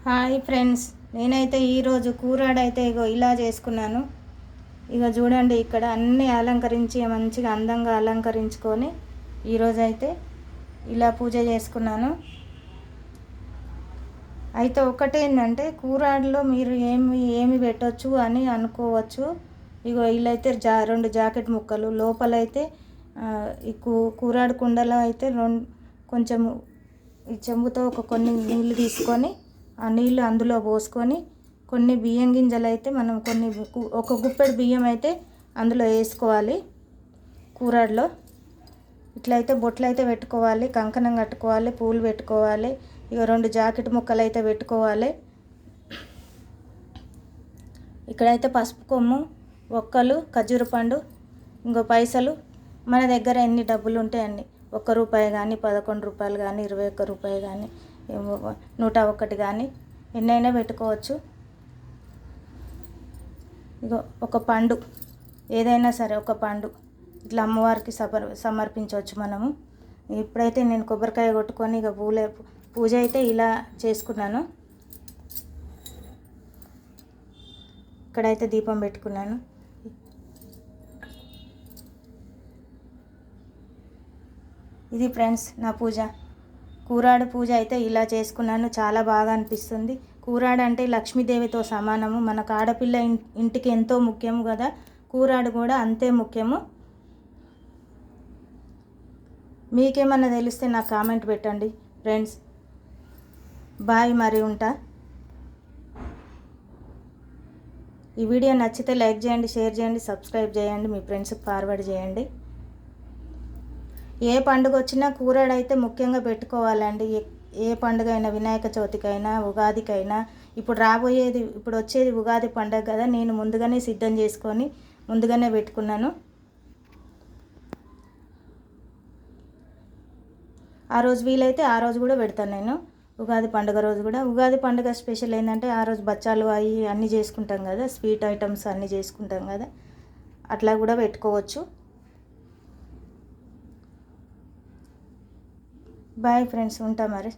Hi friends, నేనైతే ఈరోజు కూరాడైతే ఇగో ఇలా చేసుకున్నాను. ఇక చూడండి, ఇక్కడ అన్నీ అలంకరించి మంచిగా అందంగా అలంకరించుకొని ఈరోజైతే ఇలా పూజ చేసుకున్నాను. అయితే ఒకటేంటంటే కూరాడలో మీరు ఏమి పెట్టచ్చు అని అనుకోవచ్చు. ఇగో వీళ్ళైతే రెండు జాకెట్ ముక్కలు లోపలైతే ఈ కూరాడు కుండలో అయితే కొంచెం ఈ చెంబుతో కొన్ని నీళ్ళు తీసుకొని ఆ నీళ్ళు అందులో పోసుకొని కొన్ని బియ్యం గింజలు అయితే మనం ఒక గుప్పెడు బియ్యం అయితే అందులో వేసుకోవాలి. కూరాడులో ఇట్లయితే బొట్లు అయితే పెట్టుకోవాలి, కంకణం కట్టుకోవాలి, పూలు పెట్టుకోవాలి. ఇక 2 జాకెట్ ముక్కలు అయితే పెట్టుకోవాలి. ఇక్కడైతే పసుపు కొమ్ము, ఒక్కలు, ఖర్జూర పండు, ఇంకో పైసలు మన దగ్గర ఎన్ని డబ్బులు ఉంటే అన్ని, ₹1 కానీ, ₹11 కానీ, ₹21 కానీ, 101 కానీ ఎన్నైనా పెట్టుకోవచ్చు. ఇగో ఒక పండు, ఏదైనా సరే ఒక పండు ఇట్లా అమ్మవారికి సమర్పించవచ్చు మనము. ఇప్పుడైతే నేను కొబ్బరికాయ కొట్టుకొని ఇక పూజ అయితే ఇలా చేసుకున్నాను. ఇక్కడైతే దీపం పెట్టుకున్నాను. ఇది ఫ్రెండ్స్ నా పూజ. కూరాడు పూజ అయితే ఇలా చేసుకున్నాను. చాలా బాగా అనిపిస్తుంది. కూరాడు అంటే లక్ష్మీదేవితో సమానము. మనకు ఆడపిల్ల ఇంటికి ఎంతో ముఖ్యము కదా, కూరాడు కూడా అంతే ముఖ్యము. మీకేమన్నా తెలిస్తే నాకు కామెంట్ పెట్టండి ఫ్రెండ్స్. బాయ్, మరి ఉంటా. ఈ వీడియో నచ్చితే లైక్ చేయండి, షేర్ చేయండి, సబ్స్క్రైబ్ చేయండి, మీ ఫ్రెండ్స్కి ఫార్వర్డ్ చేయండి. ఏ పండుగ వచ్చినా కూరాడు అయితే ముఖ్యంగా పెట్టుకోవాలండి. ఏ పండుగ అయినా, వినాయక చవితికైనా, ఉగాదికైనా. ఇప్పుడు వచ్చేది ఉగాది పండుగ కదా, నేను ముందుగానే సిద్ధం చేసుకొని ముందుగానే పెట్టుకున్నాను. ఆ రోజు వీలైతే ఆ రోజు కూడా పెడతాను నేను. ఉగాది పండుగ రోజు కూడా. ఉగాది పండుగ స్పెషల్ ఏంటంటే ఆ రోజు బచ్చాలు అవి అన్నీ చేసుకుంటాం కదా, స్వీట్ ఐటమ్స్ అన్నీ చేసుకుంటాం కదా, అట్లా కూడా పెట్టుకోవచ్చు. బాయ్ ఫ్రెండ్స్, ఉంటా మరి.